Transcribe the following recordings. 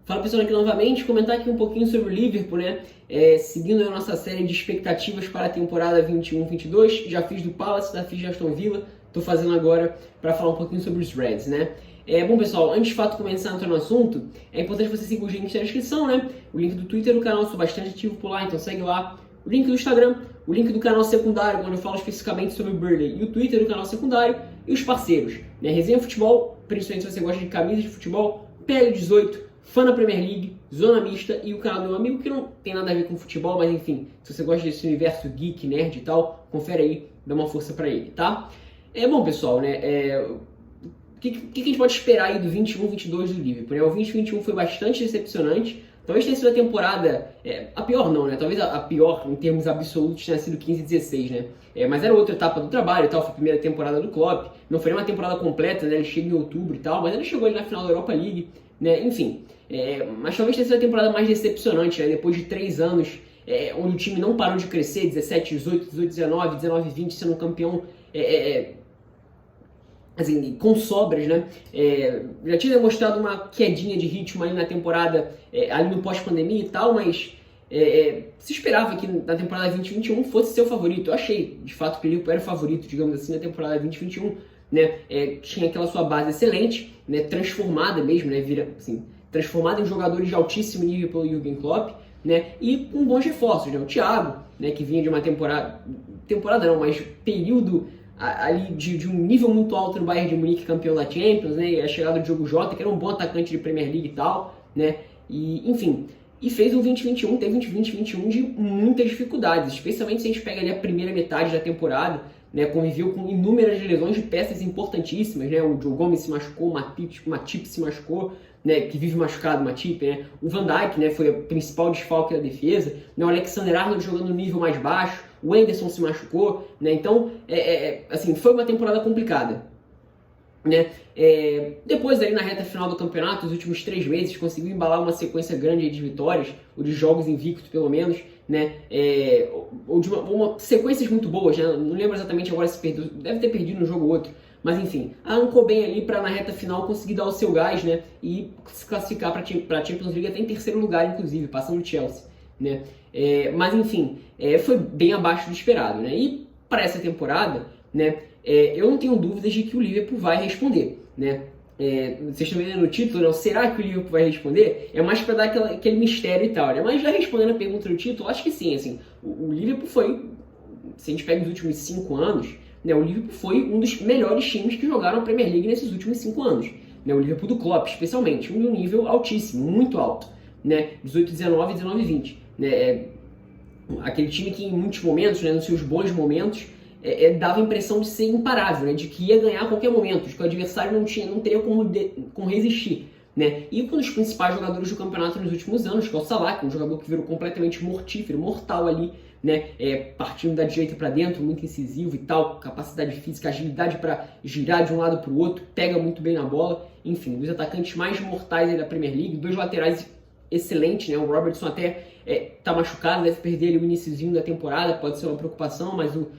Fala pessoal, aqui novamente, comentar aqui um pouquinho sobre o Liverpool, né? Seguindo a nossa série de expectativas para a temporada 21-22, já fiz do Palace, já fiz de Aston Villa, estou fazendo agora para falar um pouquinho sobre os Reds, né? Bom pessoal, antes de fato começar a entrar no assunto, é importante você seguir os links da descrição, né? O link do Twitter do canal, sou bastante ativo por lá, então segue lá. O link do Instagram, o link do canal secundário, onde eu falo especificamente sobre o Burnley, e o Twitter do canal secundário, e os parceiros, né? Resenha Futebol, principalmente se você gosta de camisas de futebol, PL18, Fã na Premier League, Zona Mista e o canal do meu amigo, que não tem nada a ver com futebol, mas enfim, se você gosta desse universo geek, nerd e tal, confere aí, dá uma força pra ele, tá? Bom pessoal, né? O que a gente pode esperar aí do 21-22 do Liverpool? O 2021 foi bastante decepcionante. Talvez tenha sido a temporada, a pior não, né? Talvez a pior em termos absolutos tenha sido 15-16, né? Mas era outra etapa do trabalho e tal, foi a primeira temporada do Klopp. Não foi uma temporada completa, né? Ele chega em outubro e tal, mas ele chegou ali na final da Europa League, né? Enfim, mas talvez tenha sido a temporada mais decepcionante, né? Depois de 3 anos, onde o time não parou de crescer, 17, 18, 18, 19, 19, 20, sendo campeão... assim, com sobras, né? Já tinha demonstrado uma quedinha de ritmo ali na temporada, ali no pós-pandemia e tal, mas se esperava que na temporada 2021 fosse seu favorito. Eu achei, de fato, que o Liverpool era o favorito, digamos assim, na temporada 2021, né? Tinha aquela sua base excelente, né? Transformada mesmo, né? Assim, transformada em jogadores de altíssimo nível pelo Jürgen Klopp, né? E com bons reforços, né? O Thiago, né? Que vinha de uma temporada não, mas período ali de um nível muito alto no Bayern de Munique, campeão da Champions, né? E a chegada do Diogo Jota, que era um bom atacante de Premier League e tal, né? E, enfim, e fez um 2021, teve um 2021 de muitas dificuldades, especialmente se a gente pega ali a primeira metade da temporada, né? Conviveu com inúmeras lesões de peças importantíssimas, né? O Joe Gomes se machucou, o Matip se machucou, né, que vive machucado, Matip, né? O Van Dijk, né, foi o principal desfalque da defesa, né? O Alexander-Arnold jogando no nível mais baixo, o Henderson se machucou, né? Então, assim, foi uma temporada complicada, né? Depois ali na reta final do campeonato, os últimos 3 meses, conseguiu embalar uma sequência grande de vitórias, ou de jogos invictos pelo menos, né? Ou de sequências muito boas, né? Não lembro exatamente agora se perdeu, deve ter perdido um jogo ou outro, mas enfim, arrancou bem ali para na reta final conseguir dar o seu gás, né? E se classificar para a Champions League até em terceiro lugar, inclusive, passando o Chelsea, né? Mas enfim, foi bem abaixo do esperado, né? E para essa temporada, né? Eu não tenho dúvidas de que o Liverpool vai responder, né? Vocês estão vendo no título, não? Será que o Liverpool vai responder? É mais para dar aquele mistério e tal, né? Mas já respondendo a pergunta do título, acho que sim, assim, o Liverpool foi, se a gente pega os últimos 5 anos, né, o Liverpool foi um dos melhores times que jogaram a Premier League nesses últimos 5 anos, né? O Liverpool do Klopp, especialmente, um nível altíssimo, muito alto, né? 18, 19, 19, 20, né? Aquele time que em muitos momentos, né, nos seus bons momentos, dava a impressão de ser imparável, né? De que ia ganhar a qualquer momento, de que o adversário não teria como resistir, né? E um dos principais jogadores do campeonato nos últimos anos, que é o Salah, que é um jogador que virou completamente mortífero, mortal ali, né? Partindo da direita para dentro, muito incisivo e tal, capacidade física, agilidade para girar de um lado para o outro, pega muito bem na bola, enfim, dos atacantes mais mortais aí da Premier League, 2 laterais excelentes, né? O Robertson até tá machucado, deve perder ali o iniciozinho da temporada, pode ser uma preocupação, mas o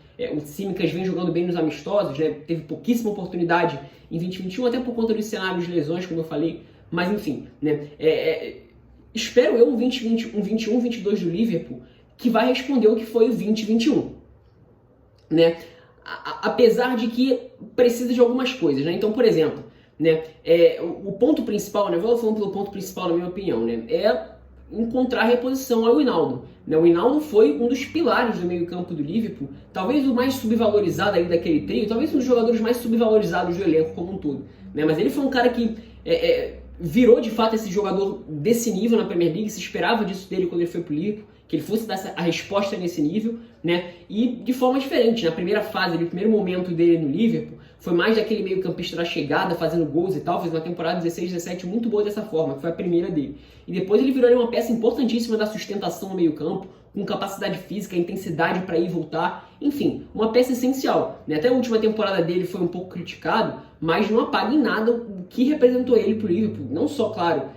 Tsimikas vem jogando bem nos amistosos, né? Teve pouquíssima oportunidade em 2021, até por conta dos cenários de lesões, como eu falei, mas enfim, né? Espero eu um 21-22 do Liverpool que vai responder o que foi o 2021, né? Apesar de que precisa de algumas coisas, né? Então, por exemplo, né? O ponto principal, né? Vou falando pelo ponto principal na minha opinião, né? Encontrar reposição ao Wijnaldum, né? O Wijnaldum foi um dos pilares do meio-campo do Liverpool, talvez o mais subvalorizado aí daquele trio, talvez um dos jogadores mais subvalorizados do elenco como um todo, né? Mas ele foi um cara que virou de fato esse jogador desse nível na Premier League, se esperava disso dele quando ele foi pro Liverpool, que ele fosse dar a resposta nesse nível, né? E de forma diferente. Na primeira fase, no primeiro momento dele no Liverpool, foi mais daquele meio-campista da chegada, fazendo gols e tal, fez uma temporada 16-17 muito boa dessa forma, que foi a primeira dele. E depois ele virou uma peça importantíssima da sustentação no meio-campo, com capacidade física, intensidade para ir e voltar, enfim, uma peça essencial, né? Até a última temporada dele foi um pouco criticado, mas não apaga em nada o que representou ele pro Liverpool, não só, claro,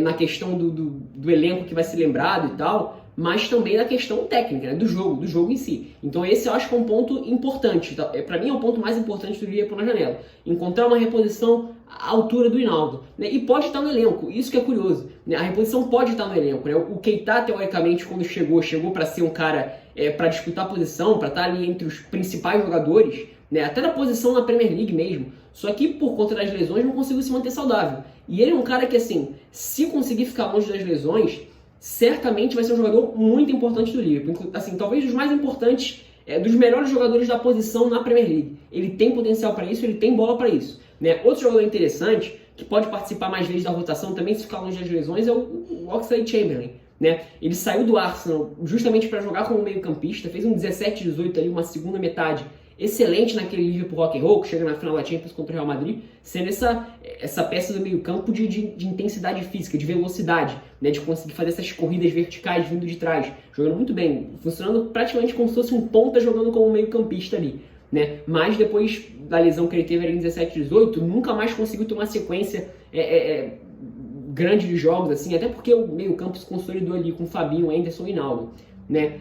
na questão do elenco que vai ser lembrado e tal, mas também da questão técnica, né, do jogo em si. Então esse eu acho que é um ponto importante, tá? Para mim é o ponto mais importante do Liverpool na janela. Encontrar uma reposição à altura do Hinaldo, né? E pode estar no elenco, isso que é curioso, né? A reposição pode estar no elenco, né? O Keita, teoricamente, quando chegou para ser um cara para disputar a posição, para estar ali entre os principais jogadores, né? Até na posição na Premier League mesmo. Só que por conta das lesões não conseguiu se manter saudável. E ele é um cara que, assim, se conseguir ficar longe das lesões, certamente vai ser um jogador muito importante do Liverpool. Assim, talvez dos mais importantes, dos melhores jogadores da posição na Premier League. Ele tem potencial para isso, ele tem bola para isso, né? Outro jogador interessante, que pode participar mais vezes da rotação também, se ficar longe das lesões, é o Oxlade-Chamberlain, né? Ele saiu do Arsenal justamente para jogar como meio-campista, fez um 17-18 ali, uma segunda metade excelente naquele Liverpool rock and roll, que chega na final da Champions contra o Real Madrid, sendo essa peça do meio-campo de intensidade física, de velocidade, né, de conseguir fazer essas corridas verticais vindo de trás, jogando muito bem, funcionando praticamente como se fosse um ponta jogando como meio-campista ali, né? Mas depois da lesão que ele teve ali em 17-18, nunca mais conseguiu ter uma sequência grande de jogos, assim, até porque o meio-campo se consolidou ali com Fabinho, Henderson e Hinaldo, né?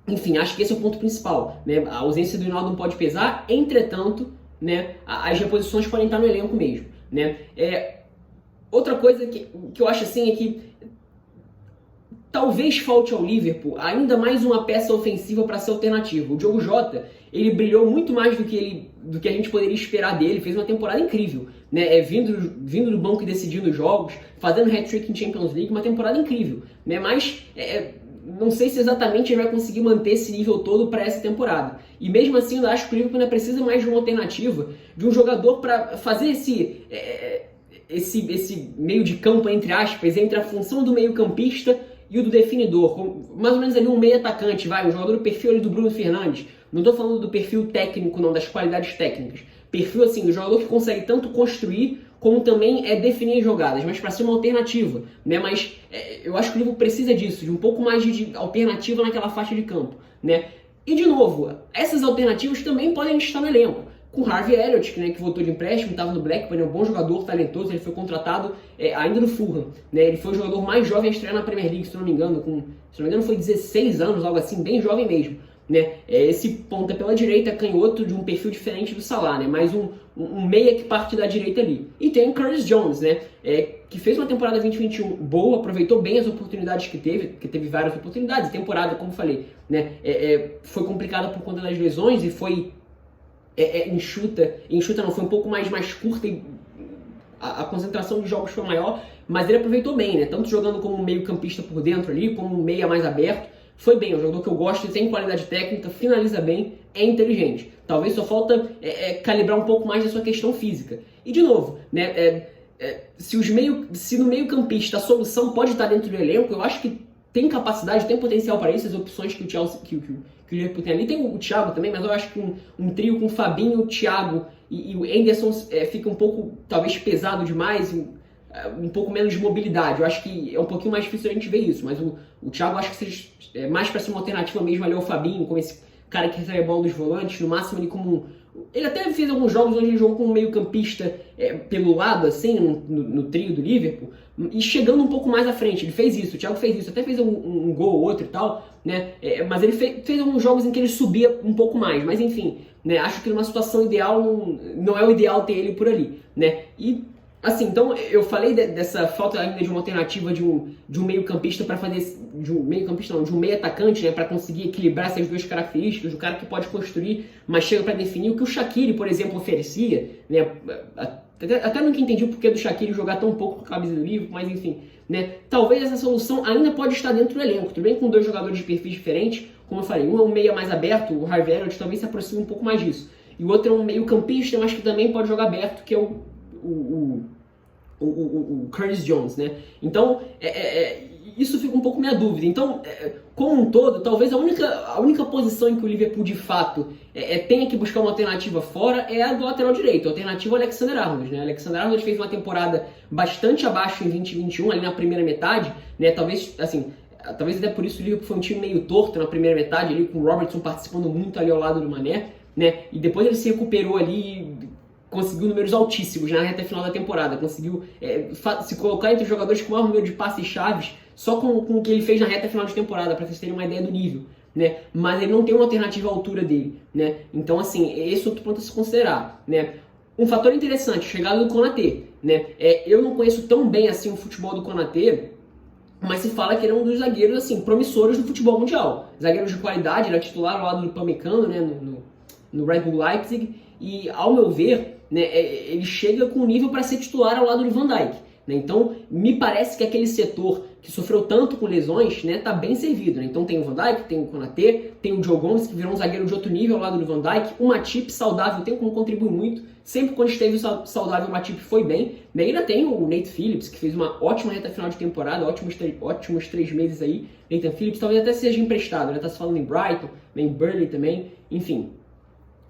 Enfim, acho que esse é o ponto principal, né? A ausência do Hinaldo não pode pesar, entretanto, né, as reposições podem estar no elenco mesmo, né? Outra coisa que eu acho assim é que talvez falte ao Liverpool ainda mais uma peça ofensiva para ser alternativa. O Diogo Jota, ele brilhou muito mais do que a gente poderia esperar dele, fez uma temporada incrível, né? Vindo do banco e decidindo jogos, fazendo hat-trick em Champions League, uma temporada incrível, né? Mas não sei se exatamente ele vai conseguir manter esse nível todo para essa temporada. E mesmo assim, eu acho que o Liverpool ainda precisa mais de uma alternativa, de um jogador para fazer esse meio de campo, entre aspas, entre a função do meio-campista e o do definidor. Mais ou menos ali um meio-atacante, um jogador do perfil ali do Bruno Fernandes. Não estou falando do perfil técnico, não, das qualidades técnicas. Perfil, assim, do jogador que consegue tanto construir como também definir jogadas, mas para ser uma alternativa, né? Mas eu acho que o Liverpool precisa disso, de um pouco mais de alternativa naquela faixa de campo, né? E de novo, essas alternativas também podem estar no elenco. Com o Harvey Elliott, que voltou de empréstimo, estava no Blackburn, é um bom jogador, talentoso, ele foi contratado ainda no Fulham, né? Ele foi o jogador mais jovem a estrear na Premier League, se não me engano, foi 16 anos, algo assim, bem jovem mesmo, né? Esse ponta pela direita, canhoto, de um perfil diferente do Salah, né? Mais um meia que parte da direita ali. E tem o Curtis Jones, né? Que fez uma temporada 2021 boa, aproveitou bem as oportunidades que teve várias oportunidades. A temporada, como falei, né? Foi complicada por conta das lesões e foi enxuta não, foi um pouco mais curta e a concentração de jogos foi maior, mas ele aproveitou bem, né? Tanto jogando como meio campista por dentro ali, como um meia mais aberto. Foi bem, é um jogador que eu gosto, tem qualidade técnica, finaliza bem, é inteligente. Talvez só falta calibrar um pouco mais da sua questão física. E de novo, né, se no meio campista a solução pode estar dentro do elenco, eu acho que tem capacidade, tem potencial para isso, as opções que o Liverpool tem ali. Tem o Thiago também, mas eu acho que um trio com Fabinho, Thiago e o Henderson fica um pouco, talvez, pesado demais, um pouco menos de mobilidade. Eu acho que é um pouquinho mais difícil a gente ver isso, mas o Thiago eu acho que seja mais para ser uma alternativa mesmo ali ao Fabinho, como esse cara que recebe a bola dos volantes, no máximo ali como... Ele até fez alguns jogos onde ele jogou como meio campista pelo lado, assim, no trio do Liverpool, e chegando um pouco mais à frente. Ele fez isso, o Thiago fez isso, até fez um gol ou outro e tal, né? Mas ele fez alguns jogos em que ele subia um pouco mais, mas enfim, né? Acho que numa situação ideal não é o ideal ter ele por ali, né? E assim, então eu falei dessa falta ainda de uma alternativa de um meio campista para fazer, de um meio atacante, né, para conseguir equilibrar essas duas características, o cara que pode construir, mas chega para definir, o que o Shaqiri, por exemplo, oferecia, né? Até nunca entendi o porquê do Shaqiri jogar tão pouco com a camisa do Liverpool, mas enfim, né? Talvez essa solução ainda pode estar dentro do elenco, tudo bem com dois jogadores de perfis diferentes, como eu falei, um é um meia mais aberto, o Harvey Elliott talvez se aproxime um pouco mais disso, e o outro é um meio campista, mas que também pode jogar aberto, que é o Curtis Jones, né? Então, isso fica um pouco minha dúvida. Então, como um todo, talvez a única posição em que o Liverpool, de fato, tenha que buscar uma alternativa fora é a do lateral direito, a alternativa Alexander-Arnold, né? Alexander-Arnold fez uma temporada bastante abaixo em 2021, ali na primeira metade, né? Talvez até por isso o Liverpool foi um time meio torto na primeira metade, ali com o Robertson participando muito ali ao lado do Mané, né? E depois ele se recuperou ali conseguiu números altíssimos na reta final da temporada, conseguiu se colocar entre os jogadores com o maior número de passes chaves só com o que ele fez na reta final de temporada, para vocês terem uma ideia do nível, né? Mas ele não tem uma alternativa à altura dele, né? Então, assim, esse é outro ponto a se considerar, né? Um fator interessante, a chegada do Konaté, né? Eu não conheço tão bem assim o futebol do Konaté, mas se fala que ele é um dos zagueiros assim promissores do futebol mundial, zagueiro de qualidade, ele é titular ao lado do Upamecano, né? No Red Bull Leipzig, e ao meu ver, né, ele chega com nível para ser titular ao lado do Van Dijk, né? Então me parece que aquele setor que sofreu tanto com lesões, né, tá bem servido, né? Então tem o Van Dijk, tem o Konaté, tem o Joe Gomes, que virou um zagueiro de outro nível ao lado do Van Dijk, o Matip saudável, tem como contribuir muito, sempre quando esteve saudável o Matip foi bem, e ainda tem o Nate Phillips, que fez uma ótima reta final de temporada, ótimos 3 meses aí. Nathan Phillips talvez até seja emprestado, né? Tá se falando em Brighton, em Burnley também, enfim,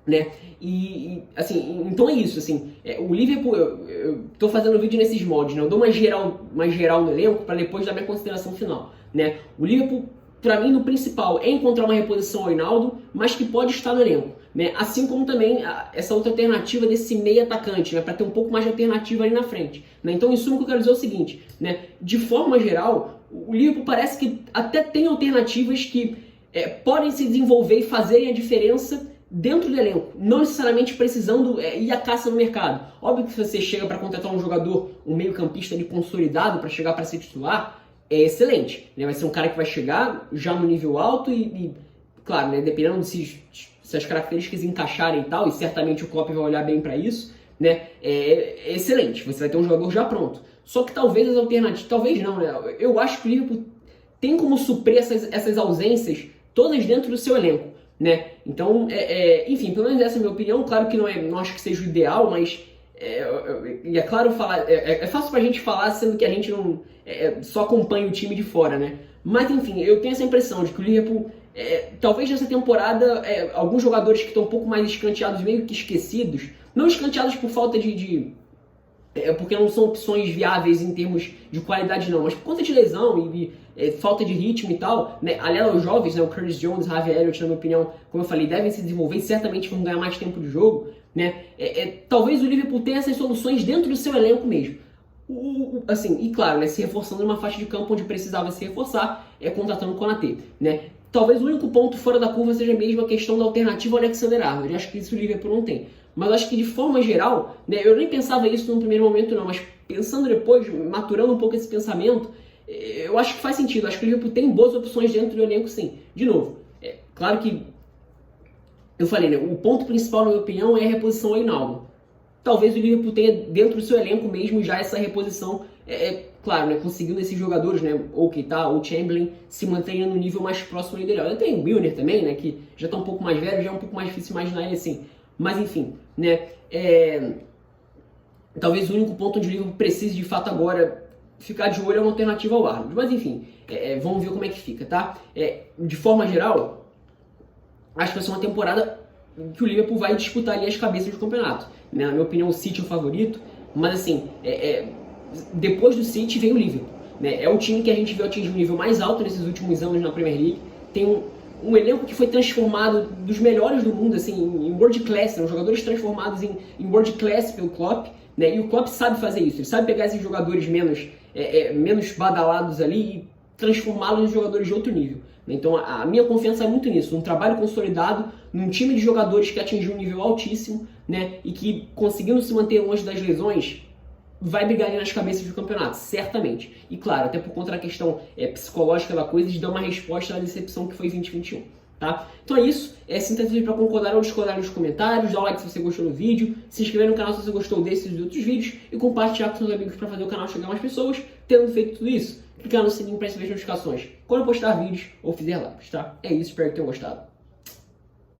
né? E assim, então é isso, assim, o Liverpool, eu tô fazendo vídeo nesses moldes, né? Eu dou uma geral no elenco para depois dar minha consideração final, né? O Liverpool, para mim, no principal é encontrar uma reposição ao Wijnaldum, mas que pode estar no elenco, né? Assim como também essa outra alternativa desse meio atacante, né? Para ter um pouco mais de alternativa ali na frente, né? Então, em suma, o que eu quero dizer é o seguinte, né? De forma geral, o Liverpool parece que até tem alternativas que podem se desenvolver e fazerem a diferença dentro do elenco, não necessariamente precisando ir à caça no mercado. Óbvio que se você chega para contratar um jogador, um meio-campista ali consolidado para chegar para ser titular, é excelente, né? Vai ser um cara que vai chegar já no nível alto e claro, né, dependendo de se as características encaixarem e tal, e certamente o Klopp vai olhar bem para isso, né? É excelente, você vai ter um jogador já pronto. Só que talvez as alternativas, talvez não, né? Eu acho que o Liverpool tem como suprir essas ausências todas dentro do seu elenco, né? Então, enfim, pelo menos essa é a minha opinião. Claro que não acho que seja o ideal, mas é claro falar, é fácil pra gente falar, sendo que a gente não só acompanha o time de fora, né? Mas enfim, eu tenho essa impressão de que o Liverpool, talvez nessa temporada, alguns jogadores que estão um pouco mais escanteados, meio que esquecidos, não escanteados por falta porque não são opções viáveis em termos de qualidade não, mas por conta de lesão e falta de ritmo e tal, né? Aliás, os jovens, né, o Curtis Jones, Harvey Elliott, na minha opinião, como eu falei, devem se desenvolver e certamente vão ganhar mais tempo de jogo, né? Talvez o Liverpool tenha essas soluções dentro do seu elenco mesmo. Assim, e claro, né, se reforçando numa faixa de campo onde precisava se reforçar, contratando o Konaté, né? Talvez o único ponto fora da curva seja mesmo a questão da alternativa ao Alexander-Arnold. Acho que isso o Liverpool não tem. Mas acho que de forma geral, né, eu nem pensava isso no primeiro momento não, mas pensando depois, maturando um pouco esse pensamento, eu acho que faz sentido. Acho que o Liverpool tem boas opções dentro do elenco, sim. De novo, claro que eu falei, né, o ponto principal, na minha opinião, é a reposição ao Wijnaldum. Talvez o Liverpool tenha dentro do seu elenco mesmo já essa reposição, claro, né, conseguindo esses jogadores, né, ou Keita ou Chamberlain, se mantenham no nível mais próximo dele. Tem o Milner também, né, que já está um pouco mais velho, já é um pouco mais difícil imaginar ele assim. Mas enfim, né, talvez o único ponto onde o Liverpool precise de fato agora ficar de olho é uma alternativa ao Arnold. Mas enfim, vamos ver como é que fica, tá? De forma geral, acho que vai ser uma temporada que o Liverpool vai disputar ali as cabeças do campeonato, né? Na minha opinião, o City é o favorito, mas assim, depois do City vem o Liverpool, né? É um time que a gente viu atingir um nível mais alto nesses últimos anos na Premier League, tem um elenco que foi transformado dos melhores do mundo, assim, em world class, né? Jogadores transformados em world class pelo Klopp, né? E o Klopp sabe fazer isso, ele sabe pegar esses jogadores menos badalados ali e transformá-los em jogadores de outro nível. Então a minha confiança é muito nisso, num trabalho consolidado, num time de jogadores que atingiu um nível altíssimo, né? E que, conseguindo se manter longe das lesões, vai brigar ali nas cabeças do campeonato, certamente. E claro, até por conta da questão psicológica da coisa, de dar uma resposta à decepção que foi 2021, tá? Então é isso, sinta-se para concordar ou discordar nos comentários, dá um like se você gostou do vídeo, se inscrever no canal se você gostou desses e outros vídeos, e compartilhar com seus amigos para fazer o canal chegar a mais pessoas. Tendo feito tudo isso, clicar no sininho para receber as notificações quando eu postar vídeos ou fizer lives, tá? É isso, espero que tenham gostado.